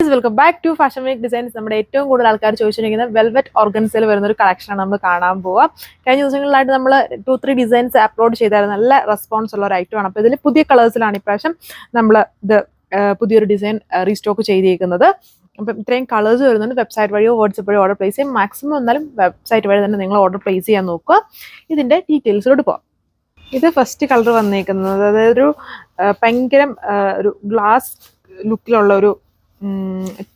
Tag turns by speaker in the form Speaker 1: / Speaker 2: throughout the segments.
Speaker 1: Welcome back to fashion week designs. നമ്മുടെ ഏറ്റവും കൂടുതൽ ആൾക്കാർ ചോദിച്ചിരിക്കുന്ന വെൽവെറ്റ് ഓർഗൻസയിൽ വരുന്ന ഒരു കളക്ഷനാണ് നമ്മൾ കാണാൻ പോവുക. കഴിഞ്ഞ ദിവസങ്ങളിലായിട്ട് നമ്മൾ 2-3 ഡിസൈൻസ് അപ്ലോഡ് ചെയ്തായിരുന്നു. നല്ല റെസ്പോൺസ് ഉള്ള ഒരു ഐറ്റമാണ്. അപ്പോൾ ഇതിൽ പുതിയ കളേഴ്സിലാണ് ഇപ്രാവശ്യം നമ്മൾ ഇത് പുതിയൊരു ഡിസൈൻ റീസ്റ്റോക്ക് ചെയ്തിരിക്കുന്നത്. അപ്പം ഇത്രയും കളേഴ്സ് വരുന്നുണ്ട്. വെബ്സൈറ്റ് വഴിയോ വാട്സപ്പ് വഴിയോ ഓർഡർ പ്ലേസ് ചെയ്യും. മാക്സിമം എന്നാലും വെബ്സൈറ്റ് വഴി തന്നെ നിങ്ങൾ ഓർഡർ പ്ലേസ് ചെയ്യാൻ നോക്കുക. ഇതിൻ്റെ ഡീറ്റെയിൽസിലോട്ട് പോകാം. ഇത് ഫസ്റ്റ് കളർ വന്നേക്കുന്നത് അതായത് ഒരു ഭയങ്കര ഒരു ഗ്ലാസ് ലുക്കിലുള്ള ഒരു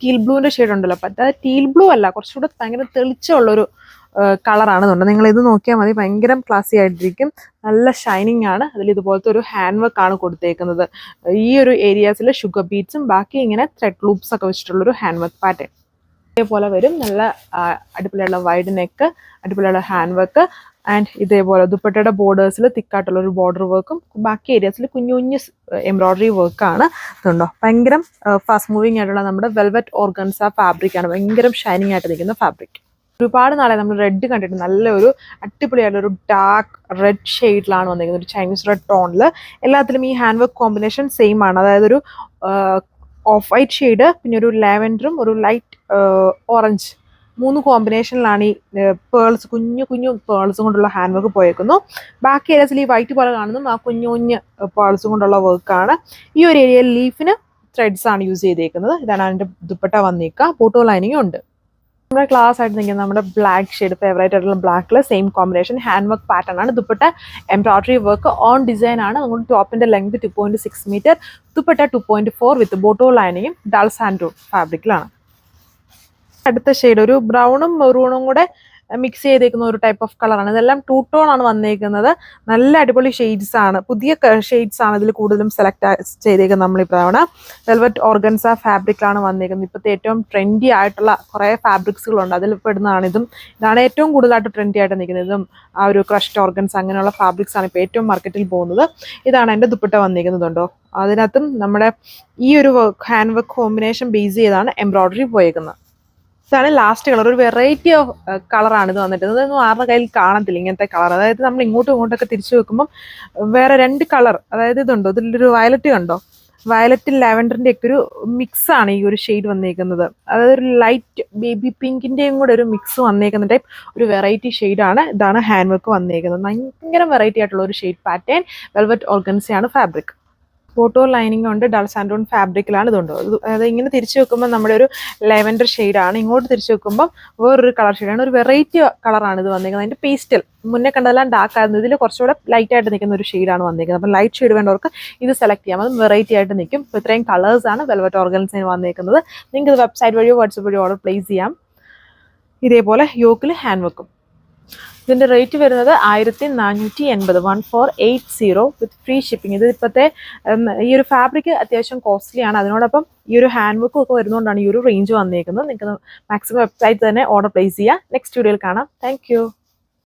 Speaker 1: ടീൽ ബ്ലൂവിൻ്റെ ഷെയ്ഡ് ഉണ്ടല്ലോ. അപ്പം അത് ടീൽ ബ്ലൂ അല്ല, കുറച്ചുകൂടെ ഭയങ്കര തെളിച്ചമുള്ളൊരു കളറാണെന്നുണ്ട്. നിങ്ങൾ ഇത് നോക്കിയാൽ മതി, ഭയങ്കര ക്ലാസി ആയിട്ടിരിക്കും. നല്ല ഷൈനിങ് ആണ്. അതിൽ ഇതുപോലത്തെ ഒരു ഹാൻഡ് വർക്ക് ആണ് കൊടുത്തേക്കുന്നത്. ഈ ഒരു ഏരിയാസിൽ ഷുഗർ ബീഡ്സും ബാക്കി ഇങ്ങനെ ത്രെഡ് ലൂപ്സ് ഒക്കെ വെച്ചിട്ടുള്ളൊരു ഹാൻഡ് വർക്ക് പാറ്റേൺ ഇതേപോലെ വരും. നല്ല അടിപൊളിയുള്ള വൈഡ് നെക്ക്, അടിപൊളിയുള്ള ഹാൻഡ് വർക്ക് ആൻഡ് ഇതേപോലെ ദുപ്പട്ടയുടെ ബോർഡേഴ്സിൽ തിക്കായിട്ടുള്ള ഒരു ബോർഡർ വർക്കും ബാക്കി ഏരിയാസിൽ കുഞ്ഞു കുഞ്ഞു എംബ്രോയിഡറി വർക്കാണ്. ഇതുണ്ടോ, ഭയങ്കര ഫാസ്റ്റ് മൂവിങ് ആയിട്ടുള്ള നമ്മുടെ വെൽവെറ്റ് ഓർഗൻസ ഫാബ്രിക് ആണ്. ഭയങ്കര ഷൈനിങ് ആയിട്ട് നിൽക്കുന്ന ഫാബ്രിക്. ഒരുപാട് നാളെ നമ്മൾ റെഡ് കണ്ടിട്ട് നല്ലൊരു അടിപൊളിയായിട്ടുള്ള ഒരു ഡാർക്ക് റെഡ് ഷെയ്ഡിലാണ് വന്നിരിക്കുന്നത്, ഒരു ചൈനീസ് റെഡ് ടോണിൽ. എല്ലാത്തിലും ഈ ഹാൻഡ് വർക്ക് കോമ്പിനേഷൻ സെയിം ആണ്. അതായത് ഒരു ഓഫ് വൈറ്റ് ഷെയ്ഡ്, പിന്നെ ഒരു ലാവൻഡറും ഒരു ലൈറ്റ് ഓറഞ്ച്, 3 കോമ്പിനേഷനിലാണ് ഈ പേൾസ്, കുഞ്ഞു കുഞ്ഞു പേൾസും കൊണ്ടുള്ള ഹാൻഡ് വർക്ക് പോയേക്കുന്നു. ബാക്കി ഏരിയസിൽ ഈ വൈറ്റ് പോലെ കാണുന്നതും ആ കുഞ്ഞു കുഞ്ഞ് പേൾസും കൊണ്ടുള്ള വർക്കാണ്. ഈ ഒരു ഏരിയയിൽ ലീഫിന് ത്രെഡ്സ് ആണ് യൂസ് ചെയ്തേക്കുന്നത്. ഇതാണ് അതിൻ്റെ ദുപ്പട്ട വന്നേക്കുക. ബോട്ടോ ലൈനിങ് ഉണ്ട്. നമ്മുടെ ക്ലാസ് ആയിട്ട് നിൽക്കുന്നത് നമ്മുടെ ബ്ലാക്ക് ഷെയ്ഡ്, ഫേവറേറ്റ് ആയിട്ടുള്ള ബ്ലാക്കിൽ same combination hand work pattern ആണ്. Dupatta embroidery work on design ആണ്. അതുകൊണ്ട് ടോപ്പിന്റെ length 2.6 metre, dupatta 2.4 with bottom ലൈനിങ്ങും ഡാൾ സാൻഡൂൺ ഫാബ്രിക്കിലാണ്. അടുത്ത ഷെയ്ഡ് ഒരു ബ്രൗണും മെറൂണും കൂടെ മിക്സ് ചെയ്തേക്കുന്ന ഒരു ടൈപ്പ് ഓഫ് കളറാണ്. ഇതെല്ലാം 2 ടോൺ ആണ് വന്നേക്കുന്നത്. നല്ല അടിപൊളി ഷെയ്ഡ്സ് ആണ്, പുതിയ ഷെയ്ഡ്സ് ആണ് ഇതിൽ കൂടുതലും സെലക്ട് ചെയ്തേക്കുന്നത്. നമ്മൾ ഇത്തവണ വെൽവെറ്റ് ഓർഗൻസ ഫാബ്രിക്കിലാണ് വന്നേക്കുന്നത്. ഇപ്പോഴത്തെ ഏറ്റവും ട്രെൻഡി ആയിട്ടുള്ള കുറേ ഫാബ്രിക്സുകളുണ്ട്, അതിൽ പെടുന്നതാണ് ഇതും. ഇതാണ് ഏറ്റവും കൂടുതലായിട്ട് ട്രെൻഡി ആയിട്ട് നിൽക്കുന്നത്. ഇതും ആ ഒരു ക്രഷ്ഡ് ഓർഗൻസ അങ്ങനെയുള്ള ഫാബ്രിക്സ് ആണ് ഇപ്പോൾ ഏറ്റവും മാർക്കറ്റിൽ പോകുന്നത്. ഇതാണ് എൻ്റെ ദുപ്പട്ട വന്നിരിക്കുന്നുണ്ടോ. അതിനകത്തും നമ്മുടെ ഈ ഒരു ഹാൻഡ് വർക്ക് കോമ്പിനേഷൻ ബേസ് ചെയ്താണ് എംബ്രോയിഡറി പോയേക്കുന്നത്. ഇതാണ് ലാസ്റ്റ് കളർ. ഒരു വെറൈറ്റി ഓഫ് കളറാണ് ഇത് വന്നിട്ട്. ഇതൊന്നും ആരുടെ കയ്യിൽ കാണത്തില്ല ഇങ്ങനത്തെ കളർ. അതായത് നമ്മൾ ഇങ്ങോട്ടും ഇങ്ങോട്ടൊക്കെ തിരിച്ചു വെക്കുമ്പം വേറെ 2 കളർ, അതായത് ഇതുണ്ടോ, ഇതിലൊരു വയലറ്റ് കണ്ടോ, വയലറ്റ് ലാവൻഡറിൻ്റെ ഒക്കെ ഒരു മിക്സ് ആണ് ഈ ഒരു ഷെയ്ഡ് വന്നേക്കുന്നത്. അതായത് ഒരു ലൈറ്റ് ബേബി പിങ്കിൻ്റെയും കൂടെ ഒരു മിക്സ് വന്നേക്കുന്ന ടൈപ്പ് ഒരു വെറൈറ്റി ഷെയ്ഡാണ്. ഇതാണ് ഹാൻഡ് വർക്ക് വന്നേക്കുന്നത്. ഭയങ്കര വെറൈറ്റി ആയിട്ടുള്ള ഒരു ഷെയ്ഡ് പാറ്റേൺ. വെൽവെറ്റ് ഓർഗൻസയാണ് ഫാബ്രിക്. ബോട്ടോ ലൈനിങ് ഉണ്ട്. ഡാൾ സാൻഡൂൺ ഫാബ്രിക്കിലാണ്. ഇതുണ്ടോ, അത് ഇങ്ങനെ തിരിച്ചു വെക്കുമ്പോൾ നമ്മുടെ ഒരു ലെവൻഡർ ഷെയ്ഡാണ്. ഇങ്ങോട്ട് തിരിച്ചു വെക്കുമ്പോൾ വേറൊരു കളർ ഷെയ്ഡാണ്. ഒരു വെറൈറ്റി കളറാണ് ഇത് വന്നിരിക്കുന്നത്. അതിൻ്റെ പേസ്റ്റൽ മുന്നേ കണ്ടതെല്ലാം ഡാർക്ക് ആയിരുന്നു. ഇതിൽ കുറച്ചുകൂടെ ലൈറ്റ് ആയിട്ട് നിൽക്കുന്ന ഒരു ഷെയ്ഡാണ് വന്നിരിക്കുന്നത്. അപ്പം ലൈറ്റ് ഷെയ്ഡ് വേണ്ടവർക്ക് ഇത് സെലക്ട് ചെയ്യാം. അതും വെറൈറ്റി ആയിട്ട് നിൽക്കും. ഇപ്പോൾ ഇത്രയും കളേഴ്സാണ് വെൽവെറ്റ് ഓർഗൻസിന് വന്നിരിക്കുന്നത്. നിങ്ങൾക്ക് ഇത് വെബ്സൈറ്റ് വഴിയോ വാട്സപ്പ് വഴിയോ ഓർഡർ പ്ലേസ് ചെയ്യാം. ഇതേപോലെ യോക്കിൽ ഹാൻഡ് വെക്കും. ഇതിൻ്റെ റേറ്റ് വരുന്നത് 1480, 1480 വിത്ത് ഫ്രീ ഷിപ്പിംഗ്. ഇത് ഇപ്പോഴത്തെ ഈ ഒരു ഫാബ്രിക് അത്യാവശ്യം കോസ്റ്റ്ലി ആണ്. അതിനോടൊപ്പം ഈ ഒരു ഹാൻഡ് വർക്കും ഒക്കെ വരുന്നതുകൊണ്ടാണ് ഈ ഒരു റേഞ്ച് വന്നേക്കുന്നത്. നിങ്ങൾക്ക് മാക്സിമം വെബ്സൈറ്റ് തന്നെ ഓർഡർ പ്ലേസ് ചെയ്യുക. നെക്സ്റ്റ് വീഡിയോയിൽ കാണാം. താങ്ക്